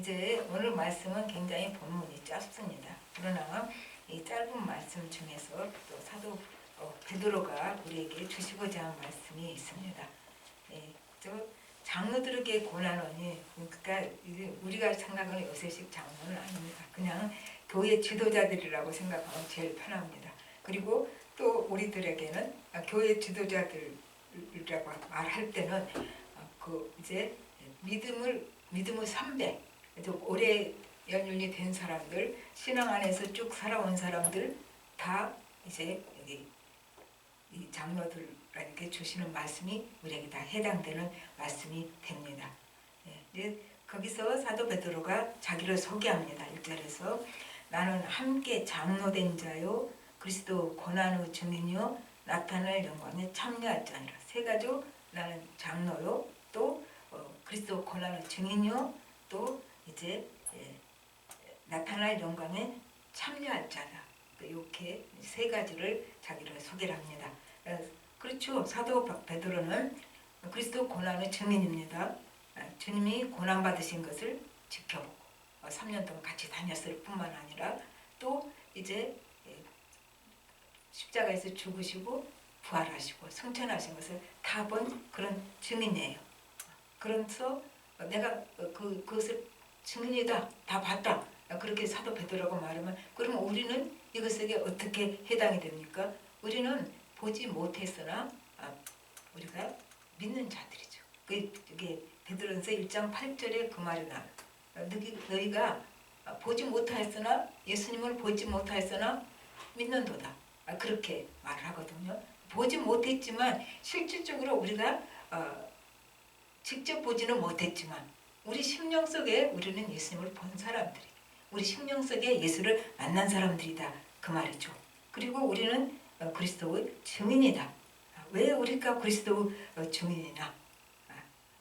이제 오늘 말씀은 굉장히 본문이 짧습니다. 그러나 이 짧은 말씀 중에서 또 사도 베드로가 우리에게 주시고자 하는 말씀이 있습니다. 저 장로들에게 고난하니, 그러니까 우리가 생각하는 요새식 장로는 아닙니다. 그냥 교회 지도자들이라고 생각하면 제일 편합니다. 그리고 또 우리들에게는 교회 지도자들이라고 말할 때는 이제 믿음의 선배, 오래 연륜이 된 사람들, 신앙 안에서 쭉 살아온 사람들 다 이제 여기 이 장로들에게 주시는 말씀이 우리에게 다 해당되는 말씀이 됩니다. 거기서 사도 베드로가 자기를 소개합니다. 1절에서 나는 함께 장로된 자요 그리스도 고난의 증인이요 나타날 영광에 참여할 자니라. 세 가지, 나는 장로요, 또 그리스도 고난의 증인이요, 또 이제 나타날 영광에 참여할 자다. 이렇게 세 가지를 자기를 소개를 합니다. 그렇죠. 사도 베드로는 그리스도 고난의 증인입니다. 주님이 고난 받으신 것을 지켜보고 3년 동안 같이 다녔을 뿐만 아니라 또 이제 십자가에서 죽으시고 부활하시고 승천하신 것을 다 본 그런 증인이에요. 그래서 내가 그것을 증인이다, 다 봤다, 그렇게 사도 베드로가 말하면, 그러면 우리는 이것에게 어떻게 해당이 됩니까? 우리는 보지 못했으나 우리가 믿는 자들이죠. 이게 베드로전서 1장 8절에 그 말이 나와요. 너희가 보지 못하였으나, 예수님을 보지 못하였으나 믿는도다, 그렇게 말을 하거든요. 보지 못했지만 실질적으로 우리가 직접 보지는 못했지만 우리 심령 속에 우리는 예수님을 본 사람들이, 우리 심령 속에 예수를 만난 사람들이다, 그 말이죠. 그리고 우리는 그리스도의 증인이다. 왜 우리가 그리스도의 증인이나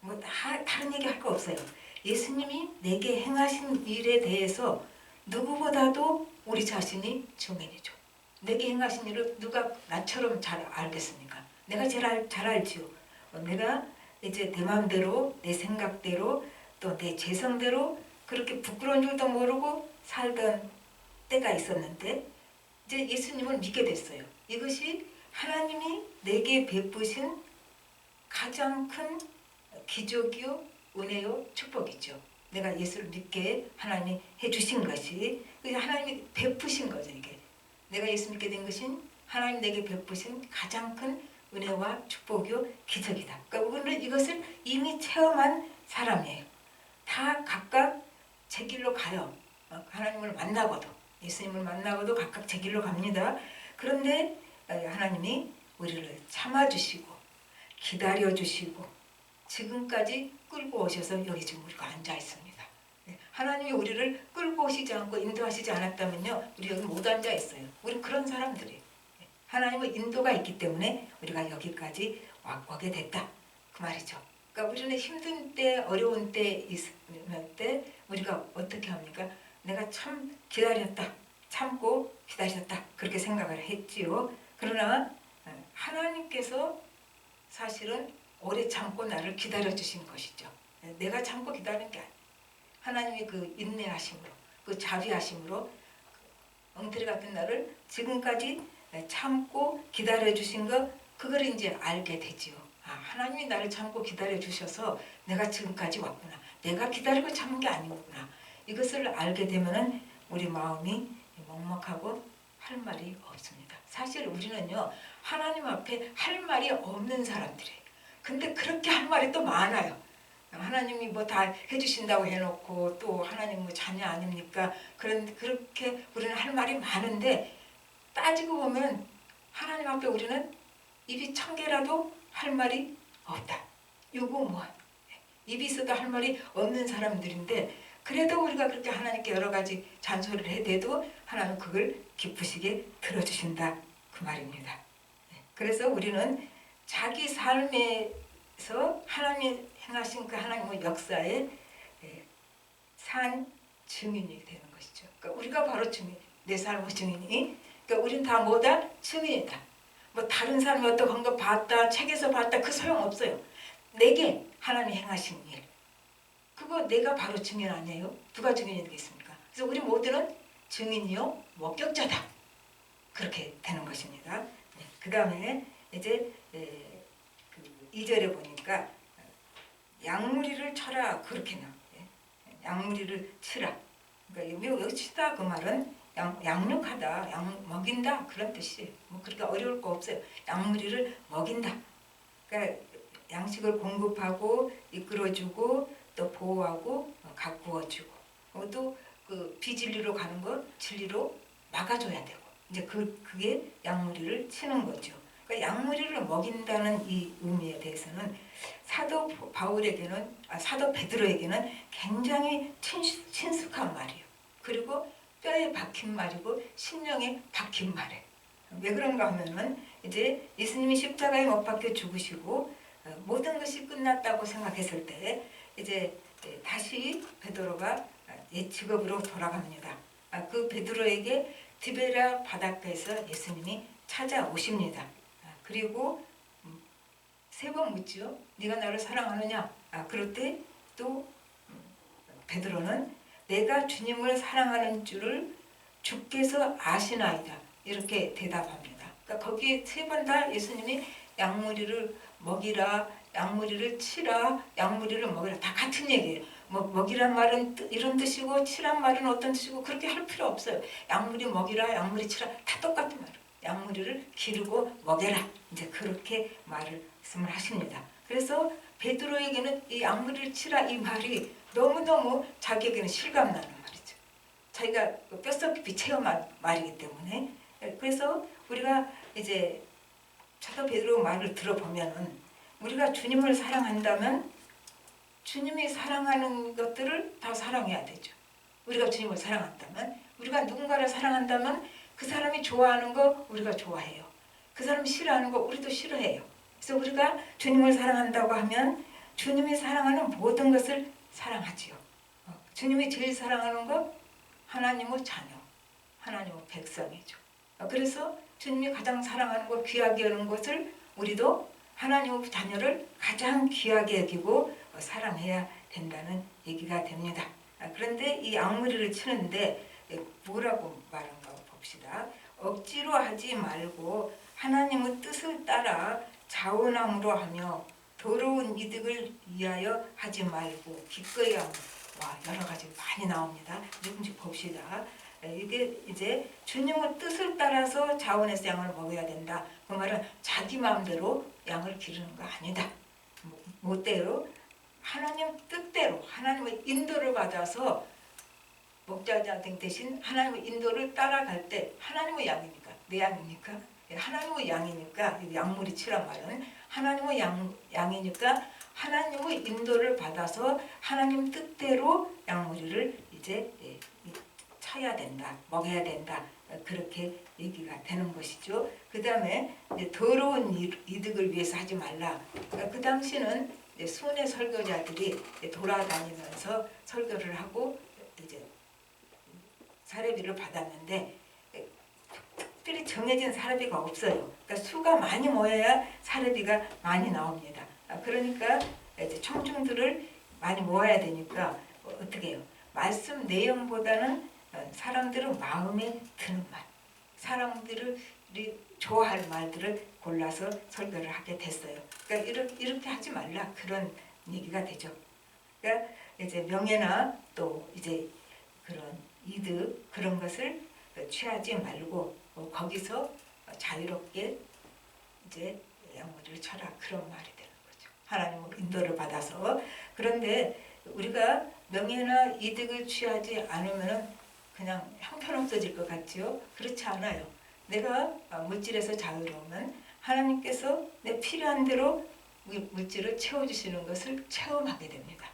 뭐 다른 얘기 할 거 없어요. 예수님이 내게 행하신 일에 대해서 누구보다도 우리 자신이 증인이죠. 내게 행하신 일을 누가 나처럼 잘 알겠습니까? 내가 제일 잘 알지요. 내가 이제 내 마음대로, 내 생각대로, 또 내 재성대로 그렇게 부끄러운 줄도 모르고 살던 때가 있었는데 이제 예수님을 믿게 됐어요. 이것이 하나님이 내게 베푸신 가장 큰 기적이요, 은혜요, 축복이죠. 내가 예수를 믿게 하나님이 해주신 것이, 하나님이 베푸신 거죠. 이게 내가 예수 믿게 된 것은 하나님 내게 베푸신 가장 큰 은혜와 축복이요, 기적이다. 그러니까 우리는 이것을 이미 체험한 사람이에요. 다 각각 제 길로 가요. 하나님을 만나고도, 예수님을 만나고도 각각 제 길로 갑니다. 그런데 하나님이 우리를 참아주시고 기다려주시고 지금까지 끌고 오셔서 여기 지금 우리가 앉아 있습니다. 하나님이 우리를 끌고 오시지 않고 인도하시지 않았다면요, 우리 여기 못 앉아 있어요. 우리는 그런 사람들이에요. 하나님의 인도가 있기 때문에 우리가 여기까지 오게 됐다, 그 말이죠. 그러니까 우리는 힘든 때, 어려운 때 있을 때 우리가 어떻게 합니까? 내가 참 기다렸다, 참고 기다렸다, 그렇게 생각을 했지요. 그러나 하나님께서 사실은 오래 참고 나를 기다려주신 것이죠. 내가 참고 기다린 게 아니에요. 하나님이 그 인내하심으로, 그 자비하심으로 엉터리 같은 나를 지금까지 참고 기다려주신 것, 그걸 이제 알게 되지요. 하나님이 나를 참고 기다려주셔서 내가 지금까지 왔구나, 내가 기다리고 참은 게 아니구나, 이것을 알게 되면은 우리 마음이 먹먹하고 할 말이 없습니다. 사실 우리는요, 하나님 앞에 할 말이 없는 사람들이에요. 근데 그렇게 할 말이 또 많아요. 하나님이 뭐 다 해주신다고 해놓고 또 하나님 뭐 자녀 아닙니까? 그렇게 우리는 할 말이 많은데 따지고 보면 하나님 앞에 우리는 입이 1000개라도 할 말이 없다. 유구무한. 입이 있어도 할 말이 없는 사람들인데, 그래도 우리가 그렇게 하나님께 여러 가지 잔소리를 해대도 하나님은 그걸 기쁘시게 들어주신다, 그 말입니다. 그래서 우리는 자기 삶에서 하나님이 행하신 그 하나님의 역사에 산 증인이 되는 것이죠. 그러니까 우리가 바로 증인, 내 삶의 증인이. 그러니까 우리는 다 뭐다? 증인이다. 뭐 다른 사람이 어떤 거 봤다, 책에서 봤다, 그 소용없어요. 내게 하나님이 행하신 일, 그거 그거 내가 바로 증인 아니에요? 누가 증인이 되겠습니까? 그래서 우리 모두는 증인이요 목격자다. 그렇게 되는 것입니다. 네, 그 다음에 이제 그 2절에 보니까 양무리를 쳐라 그렇게 나와요. 양무리를 치라. 그러니까 여기 치다 그 말은 양육하다, 먹인다 그런 뜻이에요. 뭐 그렇게 어려울 거 없어요. 양무리를 먹인다. 그러니까 양식을 공급하고 이끌어주고 또 보호하고 가꾸어주고 또 그 비진리로 가는 거 진리로 막아줘야 되고 이제 그게 양무리를 치는 거죠. 그러니까 양무리를 먹인다는 이 의미에 대해서는 사도 바울에게는 사도 베드로에게는 굉장히 친숙한 말이에요. 그리고 뼈에 박힌 말이고 심령에 박힌 말이에요. 왜 그런가 하면은 이제 예수님이 십자가에 못 박혀 죽으시고 모든 것이 끝났다고 생각했을 때 이제 다시 베드로가 옛 직업으로 돌아갑니다. 그 베드로에게 디베랴 바닷가에서 예수님이 찾아오십니다. 그리고 3번 묻지요. 네가 나를 사랑하느냐? 그럴 때 또 베드로는 내가 주님을 사랑하는 줄을 주께서 아시나이다. 이렇게 대답합니다. 그러니까 거기에 3번 다 예수님이 양무리를 먹이라, 양무리를 치라, 양무리를 먹이라 다 같은 얘기예요. 뭐 먹이란 말은 이런 뜻이고 치란 말은 어떤 뜻이고 그렇게 할 필요 없어요. 양무리 먹이라, 양무리 치라 다 똑같은 말이에요. 양무리를 기르고 먹여라. 이제 그렇게 말씀을 하십니다. 그래서 베드로에게는 이 양무리를 치라 이 말이 너무너무 자기에게는 실감나는 말이죠. 자기가 뼛속 깊이 체험한 말이기 때문에 그래서 우리가 이제 사도 베드로 말을 들어보면은 우리가 주님을 사랑한다면 주님이 사랑하는 것들을 다 사랑해야 되죠. 우리가 주님을 사랑한다면 우리가 누군가를 사랑한다면 그 사람이 좋아하는 거 우리가 좋아해요. 그 사람이 싫어하는 거 우리도 싫어해요. 그래서 우리가 주님을 사랑한다고 하면 주님이 사랑하는 모든 것을 사랑하지요. 주님이 제일 사랑하는 거 하나님의 자녀, 하나님의 백성이죠. 그래서 주님이 가장 사랑하는 것, 귀하게 여기는 것을 우리도 하나님의 자녀를 가장 귀하게 여기고 사랑해야 된다는 얘기가 됩니다. 그런데 이 양무리를 치는데 뭐라고 말한가 봅시다. 억지로 하지 말고 하나님의 뜻을 따라 자원함으로 하며 더러운 이득을 위하여 하지 말고 기꺼이 하며 여러 가지 많이 나옵니다. 좀 봅시다. 이게 이제 주님의 뜻을 따라서 자원해서 양을 먹어야 된다. 그 말은 자기 마음대로 양을 기르는 거 아니다. 뭐대로 하나님 뜻대로 하나님의 인도를 받아서 목자자 등 대신 하나님의 인도를 따라갈 때 하나님의 양이니까 내 양입니까? 하나님의 양이니까 양무리 치란 말은 하나님의 양이니까 하나님의 인도를 받아서 하나님 뜻대로 양무리를 이제 쳐야 된다, 먹어야 된다 그렇게 얘기가 되는 것이죠. 그 다음에 더러운 이득을 위해서 하지 말라. 그 당시는 순회 설교자들이 돌아다니면서 설교를 하고 이제 사례비를 받았는데 특별히 정해진 사례비가 없어요. 그러니까 수가 많이 모여야 사례비가 많이 나옵니다. 그러니까 이제 청중들을 많이 모아야 되니까 어떻게 해요? 말씀 내용보다는 사람들은 마음에 드는 말, 사람들이 좋아할 말들을 골라서 설교를 하게 됐어요. 그러니까 이렇게 하지 말라 그런 얘기가 되죠. 그러니까 이제 명예나 또 이제 그런 이득 그런 것을 취하지 말고 거기서 자유롭게 이제 양무리를 쳐라 그런 말이 되는 거죠. 하나님의 인도를 받아서. 그런데 우리가 명예나 이득을 취하지 않으면은 그냥 형편없어질 것 같지요? 그렇지 않아요. 내가 물질에서 자유로우면 하나님께서 내 필요한 대로 물질을 채워주시는 것을 체험하게 됩니다.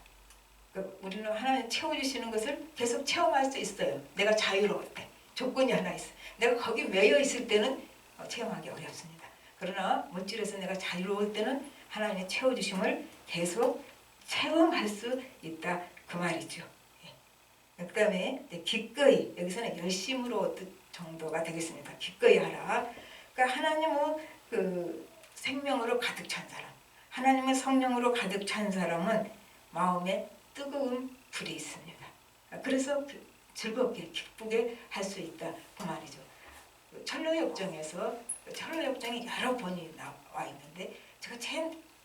그러니까 우리는 하나님 채워주시는 것을 계속 체험할 수 있어요. 내가 자유로울 때. 조건이 하나 있어. 내가 거기 매여 있을 때는 체험하기 어렵습니다. 그러나 물질에서 내가 자유로울 때는 하나님의 채워주심을 계속 체험할 수 있다 그 말이죠. 그 다음에 기꺼이 여기서는 열심으로 정도가 되겠습니다. 기꺼이 하라. 그러니까 하나님의 그 생명으로 가득 찬 사람, 하나님의 성령으로 가득 찬 사람은 마음에 뜨거운 불이 있습니다. 그래서 즐겁게 기쁘게 할 수 있다 그 말이죠. 철로역정에서 철로역정이 여러 번이 나와 있는데 제가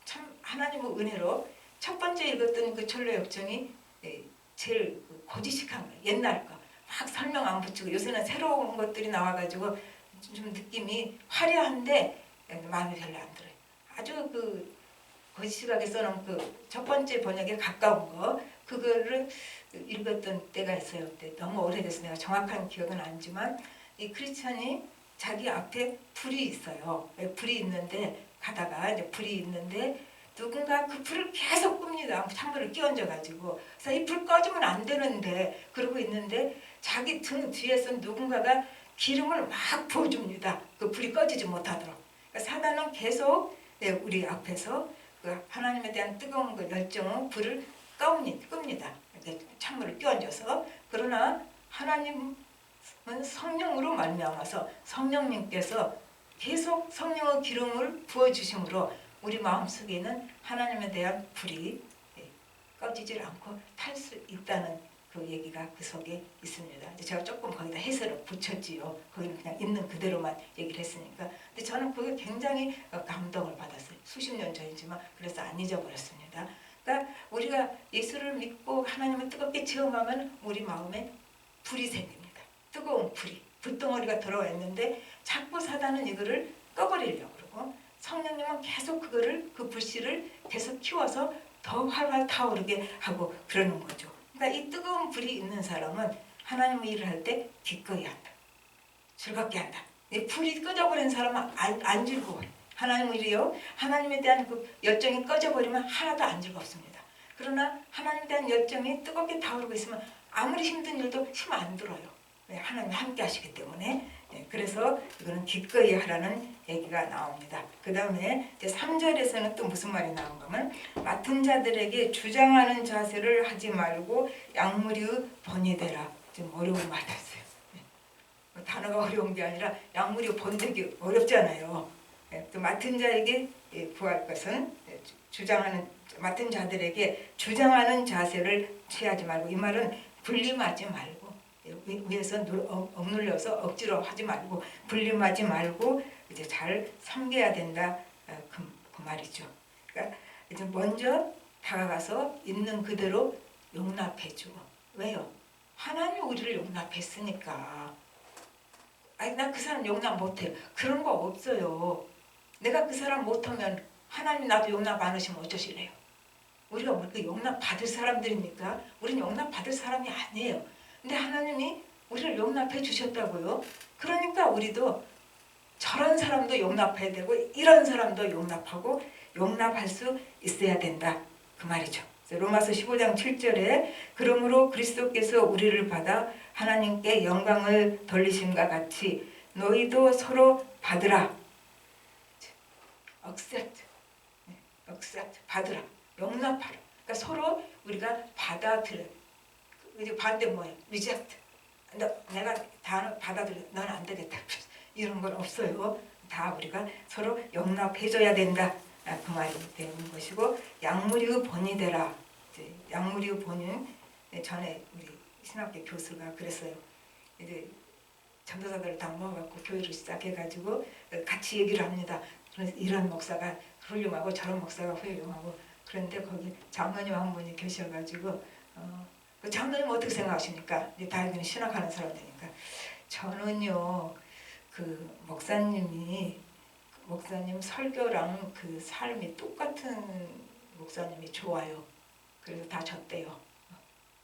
참 하나님의 은혜로 첫 번째 읽었던 그 철로역정이 제일 고지식한 거예요. 옛날 거 막 설명 안 붙이고 요새는 새로운 것들이 나와가지고 좀 느낌이 화려한데 마음에 별로 안 들어요. 아주 그 고지식하게 써놓은 그 첫 번째 번역에 가까운 거 그거를 읽었던 때가 있어요. 그때 너무 오래돼서 내가 정확한 기억은 아니지만 이 크리스천이 자기 앞에 불이 있어요. 불이 있는데 가다가 이제 불이 있는데 누군가 그 불을 계속 끕니다. 찬물을 끼얹어가지고. 그래서 이 불 꺼지면 안 되는데 그러고 있는데 자기 등 뒤에서 누군가가 기름을 막 부어줍니다. 그 불이 꺼지지 못하도록. 그러니까 사단은 계속 우리 앞에서 그 하나님에 대한 뜨거운 그 열정은 불을 끕니다. 찬물을 끼얹어서. 그러나 하나님은 성령으로 말미암아서 성령님께서 계속 성령의 기름을 부어주심으로 우리 마음속에는 하나님에 대한 불이 꺼지질 않고 탈 수 있다는 그 얘기가 그 속에 있습니다. 제가 조금 거기다 해설을 붙였지요. 거기는 그냥 있는 그대로만 얘기를 했으니까. 근데 저는 그게 굉장히 감동을 받았어요. 수십 년 전이지만 그래서 안 잊어버렸습니다. 그러니까 우리가 예수를 믿고 하나님을 뜨겁게 체험하면 우리 마음에 불이 생깁니다. 뜨거운 불이. 불덩어리가 들어와 있는데 자꾸 사단은 이거를 꺼버리려고 그러고 성령님은 계속 그 불씨를 계속 키워서 더 활활 타오르게 하고 그러는 거죠. 그러니까 이 뜨거운 불이 있는 사람은 하나님의 일을 할 때 기꺼이 한다. 즐겁게 한다. 이 불이 꺼져버린 사람은 안 즐거워요. 하나님의 일이요. 하나님에 대한 그 열정이 꺼져버리면 하나도 안 즐겁습니다. 그러나 하나님에 대한 열정이 뜨겁게 타오르고 있으면 아무리 힘든 일도 힘 안 들어요. 하나님 함께 하시기 때문에. 그래서 이거는 기꺼이 하라는 얘기가 나옵니다. 그 다음에 3절에서는 또 무슨 말이 나온가면 맡은 자들에게 주장하는 자세를 하지 말고 약물이의 번이되라. 좀 어려운 말이었어요. 단어가 어려운 게 아니라 약물이 번되기 어렵잖아요. 또 맡은 자에게 구할 것은 맡은 자들에게 주장하는 자세를 취하지 말고, 이 말은 불림하지 말고 위에서 억눌려서 억지로 하지 말고 불림하지 말고 이제 잘 섬겨야 된다 그 말이죠. 그러니까 이제 먼저 다가가서 있는 그대로 용납해주고. 왜요? 하나님이 우리를 용납했으니까. 아니 나 그 사람 용납 못해요. 그런 거 없어요. 내가 그 사람 못하면 하나님 나도 용납 안 하시면 어쩌실래요? 우리가 뭐 용납 받을 사람들입니까? 우리는 용납 받을 사람이 아니에요. 근데 하나님이 우리를 용납해 주셨다고요. 그러니까 우리도 저런 사람도 용납해야 되고 이런 사람도 용납하고 용납할 수 있어야 된다 그 말이죠. 로마서 15장 7절에 그러므로 그리스도께서 우리를 받아 하나님께 영광을 돌리심과 같이 너희도 서로 받으라. accept, 받으라. 용납하라. 그러니까 서로 우리가 받아들여. 이제 반대 뭐예요? reject. 내가 다 받아들여. 넌 안 되겠다. 이런 건 없어요. 다 우리가 서로 용납해줘야 된다. 그 말이 되는 것이고, 약물이의 본이 되라. 약물이의 본은 전에 우리 신학교 교수가 그랬어요. 이제 전도사들을 다 모아갖고 교회를 시작해가지고 같이 얘기를 합니다. 그래서 이런 목사가 훌륭하고 저런 목사가 훌륭하고. 그런데 거기 장로님 한 분이 계셔가지고 그 장로님 어떻게 생각하십니까? 이제 다 여기는 신학하는 사람들이니까. 저는요 그 목사님 설교랑 그 삶이 똑같은 목사님이 좋아요. 그래서 다 졌대요.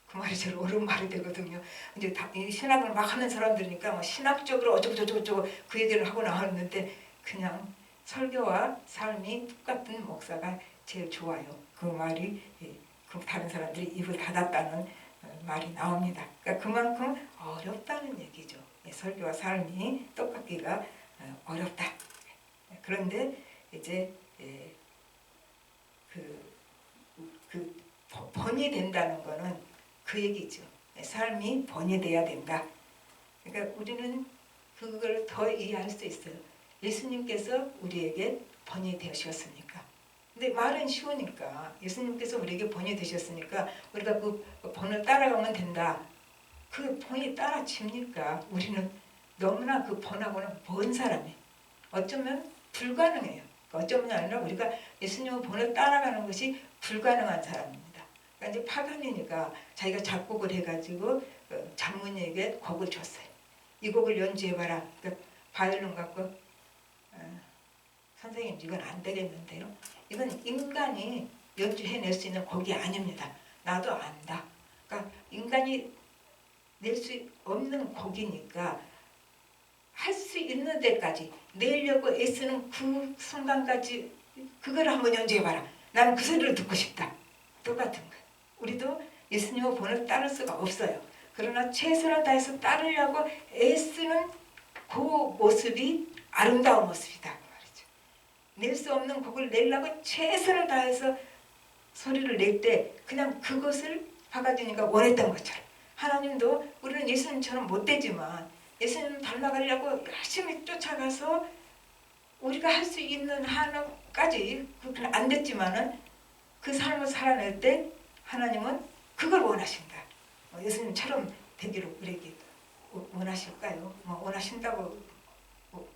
그 말이 제일 옳은 말이 되거든요. 이제 다 이 신학을 막 하는 사람들이니까 뭐 신학적으로 어쩌고 그 얘기를 하고 나왔는데 그냥 설교와 삶이 똑같은 목사가 제일 좋아요. 그 말이 그 다른 사람들이 입을 닫았다는 말이 나옵니다. 그러니까 그만큼 어렵다는 얘기죠. 설교와 삶이 똑같기가 어렵다. 그런데 이제 그 번이 된다는 거는 그 얘기죠. 삶이 번이 돼야 된다. 그러니까 우리는 그걸 더 이해할 수 있어요. 예수님께서 우리에게 번이 되셨으니까. 근데 말은 쉬우니까 예수님께서 우리에게 본이 되셨으니까 우리가 그 본을 따라가면 된다. 그 본이 따라집니까? 우리는 너무나 그 본하고는 먼 사람이에요. 어쩌면 불가능해요. 어쩌면 아니라 우리가 예수님의 본을 따라가는 것이 불가능한 사람입니다. 그러니까 이제 파간이니까 자기가 작곡을 해가지고 장모님에게 곡을 줬어요. 이 곡을 연주해봐라. 그러니까 바이올린 갖고 선생님 이건 안 되겠는데요. 이건 인간이 연주해낼 수 있는 곡이 아닙니다. 나도 안다. 그러니까 인간이 낼 수 없는 곡이니까 할 수 있는 데까지 내려고 애쓰는 그 순간까지 그걸 한번 연주해봐라. 나는 그 소리를 듣고 싶다. 똑같은 거예요. 우리도 예수님의 본을 따를 수가 없어요. 그러나 최선을 다해서 따르려고 애쓰는 그 모습이 아름다운 모습이다. 말이죠. 낼 수 없는 곡을 내려고 최선을 다해서 소리를 낼 때 그냥 그것을 바가지니까 원했던 것처럼 하나님도 우리는 예수님처럼 못되지만 예수님 닮아가려고 열심히 쫓아가서 우리가 할 수 있는 한까지 그건 안 됐지만은 그 삶을 살아낼 때 하나님은 그걸 원하신다. 예수님처럼 되기를 우리에게 원하실까요? 원하신다고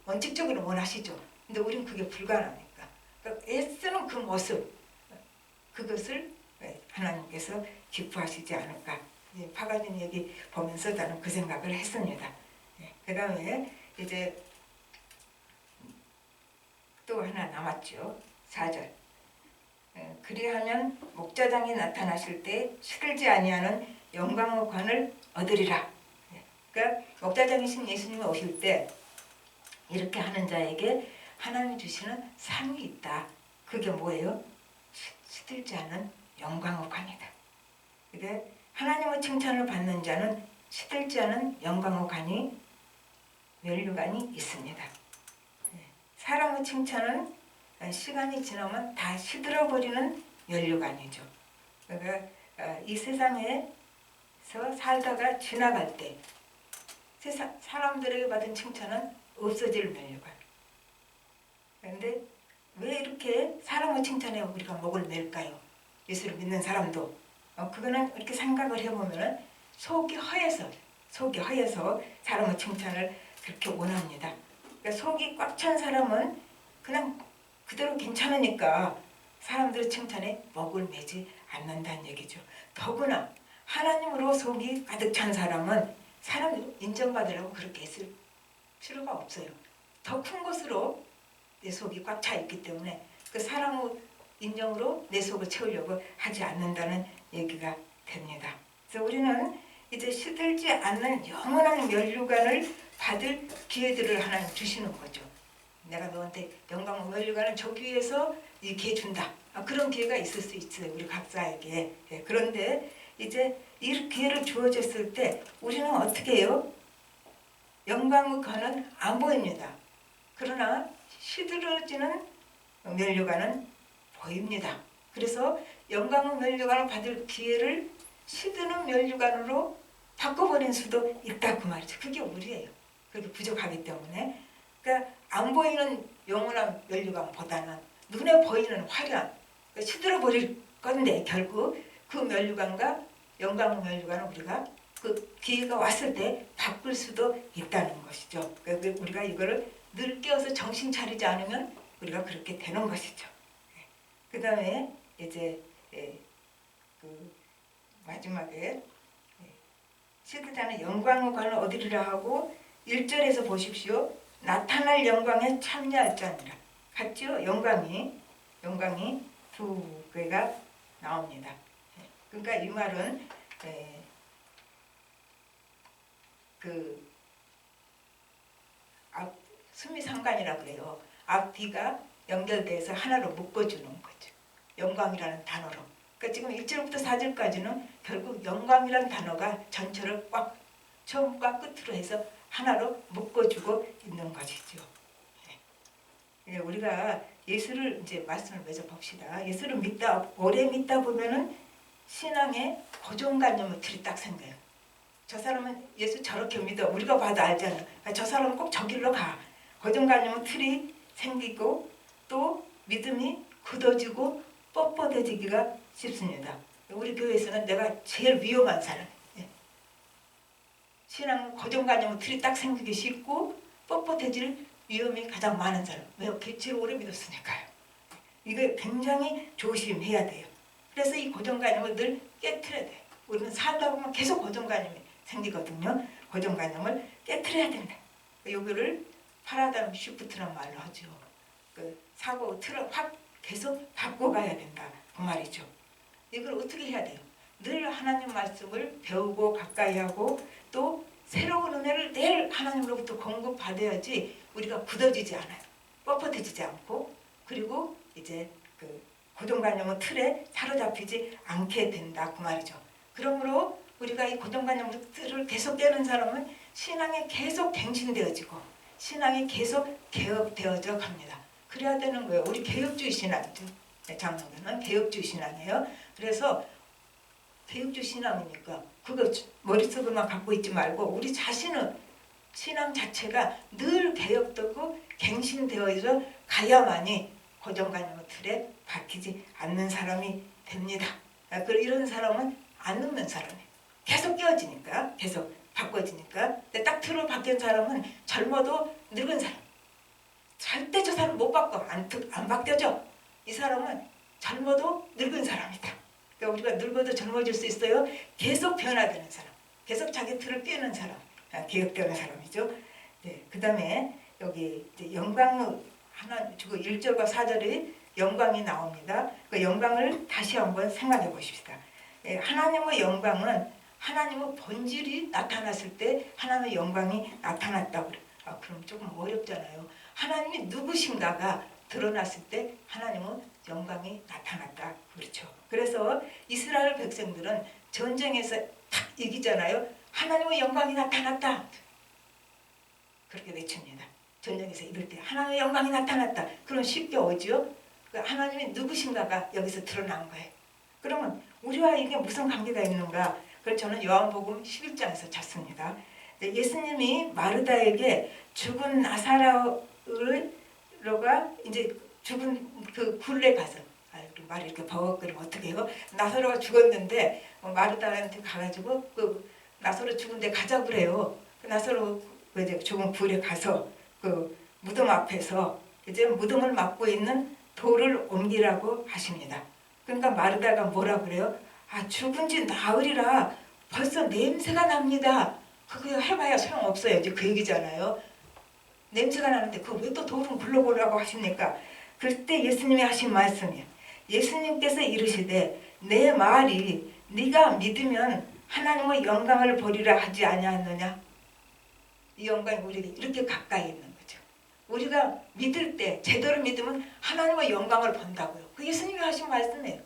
원칙적으로 원하시죠. 근데 우리는 그게 불가능하니까. 그러니까 애쓰는 그 모습 그것을 하나님께서 기뻐하시지 않을까. 파가진 얘기 보면서 나는 그 생각을 했습니다. 그 다음에 이제 또 하나 남았죠. 4절. 그리하면 목자장이 나타나실 때 시들지 아니하는 영광의 관을 얻으리라. 그러니까 목자장이신 예수님이 오실 때 이렇게 하는 자에게 하나님이 주시는 상이 있다. 그게 뭐예요? 시들지 않은 영광의 관이다. 그러니까 하나님의 칭찬을 받는 자는 시들지 않은 영광의 관이 면류관이 있습니다. 사람의 칭찬은 시간이 지나면 다 시들어버리는 면류관이죠. 그러니까 이 세상에서 살다가 지나갈 때 사람들에게 받은 칭찬은 없어질 면류관. 그런데 왜 이렇게 사람의 칭찬에 우리가 목을 맬까요? 예수를 믿는 사람도 그거는 이렇게 생각을 해보면 속이 허해서 사람의 칭찬을 그렇게 원합니다. 그러니까 속이 꽉 찬 사람은 그냥 그대로 괜찮으니까 사람들의 칭찬에 목을 매지 않는다는 얘기죠. 더구나 하나님으로 속이 가득 찬 사람은 사람 인정받으려고 그렇게 했을 필요가 없어요. 더 큰 것으로 내 속이 꽉 차 있기 때문에 그 사람의 인정으로 내 속을 채우려고 하지 않는다는 얘기가 됩니다. 그래서 우리는 이제 시들지 않는 영원한 면류관을 받을 기회들을 하나님 주시는 거죠. 내가 너한테 영광 면류관을 저기 위해서 이 기회 준다. 그런 기회가 있을 수 있어요. 우리 각자에게. 그런데 이제 이 기회를 주어졌을 때 우리는 어떻게 해요? 영광의 관은 안 보입니다. 그러나 시들어지는 면류관은 보입니다. 그래서 영광의 면류관을 받을 기회를 시드는 면류관으로 바꿔버린 수도 있다 그 말이죠. 그게 우리예요. 그렇게 부족하기 때문에. 그러니까 안 보이는 영원한 면류관보다는 눈에 보이는 화려한 시들어버릴 건데 결국 그 면류관과 영광의 면류관을 우리가 그 기회가 왔을 때 바꿀 수도 있다는 것이죠. 그러니까 우리가 이거를 늘 깨어서 정신 차리지 않으면 우리가 그렇게 되는 것이죠. 그 다음에 이제 그 마지막에 시들지 않은 영광의 관을 얻으리라 하고 1절에서 보십시오. 나타날 영광에 참여할 자니라. 같죠? 영광이 두 개가 나옵니다. 그러니까 이 말은 그 수미상관이라 그래요. 앞뒤가 연결돼서 하나로 묶어주는 거죠. 영광이라는 단어로. 그러니까 지금 1절부터 4절까지는 결국 영광이라는 단어가 전체를 꽉 처음과 끝으로 해서 하나로 묶어주고 있는 것이죠. 우리가 예수를 이제 말씀을 맺어 봅시다. 예수를 오래 믿다 보면은 신앙에 고정관념의 틀이 딱 생겨요. 저 사람은 예수 저렇게 믿어. 우리가 봐도 알잖아. 저 사람은 꼭 저길로 가. 고정관념의 틀이 생기고 또 믿음이 굳어지고 뻣뻣해지기가 쉽습니다. 우리 교회에서는 내가 제일 위험한 사람. 신앙 고정관념 틀이 딱 생기기 쉽고 뻣뻣해질 위험이 가장 많은 사람. 왜요? 제일 오래 믿었으니까요. 이거 굉장히 조심해야 돼요. 그래서 이 고정관념을 늘 깨트려야 돼요. 우리는 살다 보면 계속 고정관념이 생기거든요. 고정관념을 깨트려야 된다. 요거를 파라다임 시프트란 말로 하죠. 그 사고 틀을 확 계속 바꿔가야 된다. 그 말이죠. 이걸 어떻게 해야 돼요? 늘 하나님 말씀을 배우고 가까이 하고 또 새로운 은혜를 늘 하나님으로부터 공급받아야지 우리가 굳어지지 않아요. 뻣뻣해지지 않고 그리고 이제 그 고정관념의 틀에 사로잡히지 않게 된다. 그 말이죠. 그러므로 우리가 이 고정관념 틀을 계속 깨는 사람은 신앙이 계속 갱신되어지고 신앙이 계속 개혁되어져 갑니다. 그래야 되는 거예요. 우리 개혁주의 신앙이죠. 장로교는 개혁주의 신앙이에요. 그래서 개혁주의 신앙이니까 그거 머릿속에만 갖고 있지 말고 우리 자신은 신앙 자체가 늘 개혁되고 갱신되어져 가야만이 고정관념의 틀에 박히지 않는 사람이 됩니다. 이런 사람은 안 늙는 사람이에요. 계속 깨어지니까 계속 바꿔지니까. 근데 딱 틀을 바뀐 사람은 젊어도 늙은 사람. 절대 저 사람 못 바꿔. 안 바뀌어져. 이 사람은 젊어도 늙은 사람이다. 그러니까 우리가 늙어도 젊어질 수 있어요. 계속 변화되는 사람. 계속 자기 틀을 깨는 사람. 개혁되는 사람이죠. 네, 그 다음에 여기 이제 영광 하나 주고 1절과 4절에 영광이 나옵니다. 그 영광을 다시 한번 생각해 보십시다. 네, 하나님의 영광은 하나님의 본질이 나타났을 때 하나님의 영광이 나타났다고 그래요. 그럼 조금 어렵잖아요. 하나님이 누구신가가 드러났을 때 하나님의 영광이 나타났다. 그렇죠. 그래서 이스라엘 백성들은 전쟁에서 탁 이기잖아요. 하나님의 영광이 나타났다. 그렇게 외칩니다. 전쟁에서 이길 때 하나님의 영광이 나타났다. 그럼 쉽게 오죠. 하나님이 누구신가가 여기서 드러난 거예요. 그러면 우리와 이게 무슨 관계가 있는가? 그걸 저는 요한복음 11장에서 찾습니다. 예수님이 마르다에게 죽은 나사로가 이제 죽은 그 굴에 가서 말이 이렇게 버벅거리면 어떻게 해요? 나사로가 죽었는데 마르다한테 가가지고 그 나사로 죽은데 가자 그래요. 그 나사로 이제 죽은 굴에 가서 그 무덤 앞에서 이제 무덤을 막고 있는 돌을 옮기라고 하십니다. 그러니까 마르다가 뭐라 그래요? 죽은 지 나흘이라 벌써 냄새가 납니다. 그거 해봐야 소용없어요. 이제 그 얘기잖아요. 냄새가 나는데 그거 왜 또 돌은 굴러보라고 하십니까? 그때 예수님이 하신 말씀이에요. 예수님께서 이르시되 내 말이 네가 믿으면 하나님의 영광을 보리라 하지 아니하느냐? 이 영광이 우리에게 이렇게 가까이 있는 거죠. 우리가 믿을 때 제대로 믿으면 하나님의 영광을 본다고요. 그 예수님이 하신 말씀이에요.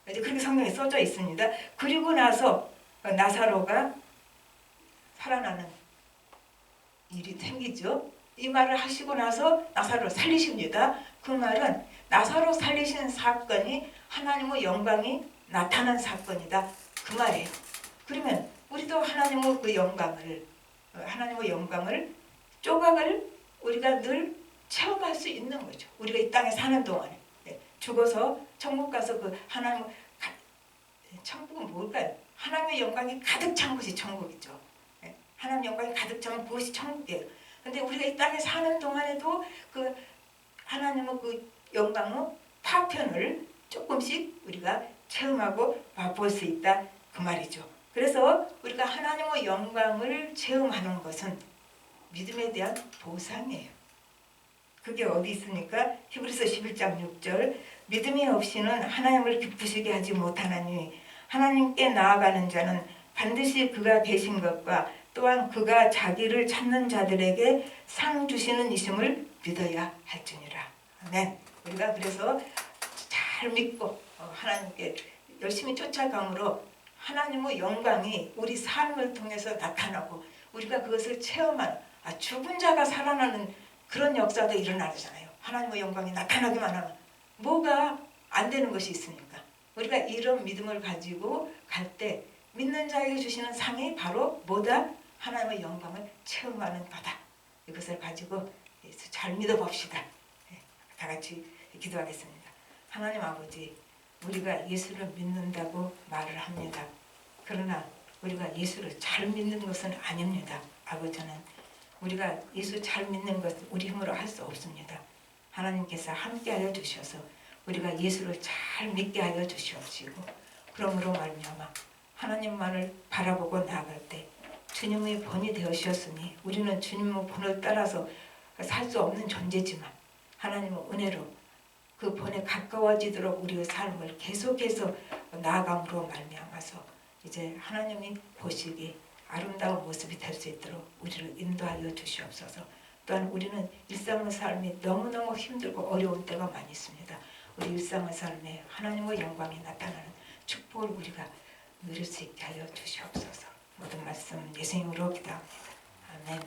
이제 그렇게 성경에 써져 있습니다. 그리고 나서 나사로가 살아나는 일이 생기죠. 이 말을 하시고 나서 나사로를 살리십니다. 그 말은 나사로 살리신 사건이 하나님의 영광이 나타난 사건이다. 그 말이에요. 그러면 우리도 하나님의 그 하나님의 영광을 조각을 우리가 늘 체험할 수 있는 거죠. 우리가 이 땅에 사는 동안에 죽어서 천국 가서 그 하나님 천국은 뭘까요? 하나님의 영광이 가득 찬 것이 천국이죠. 하나님의 영광이 가득 찬 그것이 천국이에요. 근데 우리가 이 땅에 사는 동안에도 그 하나님의 그 영광의 파편을 조금씩 우리가 체험하고 맛볼 수 있다 그 말이죠. 그래서 우리가 하나님의 영광을 체험하는 것은 믿음에 대한 보상이에요. 그게 어디 있습니까? 히브리서 11장 6절 믿음이 없이는 하나님을 기쁘시게 하지 못하나니 하나님께 나아가는 자는 반드시 그가 계신 것과 또한 그가 자기를 찾는 자들에게 상 주시는 이심을 믿어야 할지니라. 아멘. 우리가 그래서 잘 믿고 하나님께 열심히 쫓아감으로 하나님의 영광이 우리 삶을 통해서 나타나고 우리가 그것을 체험하는 죽은 자가 살아나는 그런 역사도 일어나잖아요. 하나님의 영광이 나타나기만 하면 뭐가 안 되는 것이 있습니까? 우리가 이런 믿음을 가지고 갈 때 믿는 자에게 주시는 상이 바로 뭐다? 하나님의 영광을 체험하는 바다. 이것을 가지고 잘 믿어봅시다. 다 같이 기도하겠습니다. 하나님 아버지, 우리가 예수를 믿는다고 말을 합니다. 그러나 우리가 예수를 잘 믿는 것은 아닙니다. 아버지는 우리가 예수 잘 믿는 것 우리 힘으로 할 수 없습니다. 하나님께서 함께하여 주셔서 우리가 예수를 잘 믿게 하여 주시옵시고, 그러므로 말미암아 하나님만을 바라보고 나아갈 때 주님의 본이 되으셨으니 우리는 주님의 본을 따라서 살 수 없는 존재지만 하나님의 은혜로 그 본에 가까워지도록 우리의 삶을 계속해서 나아감으로 말미암아서 이제 하나님이 보시기 아름다운 모습이 될 수 있도록 우리를 인도하여 주시옵소서. 또한 우리는 일상의 삶이 너무너무 힘들고 어려운 때가 많이 있습니다. 우리 일상의 삶에 하나님의 영광이 나타나는 축복을 우리가 누릴 수 있게 하여 주시옵소서. 모든 말씀 예수님으로 기도합니다. 아멘.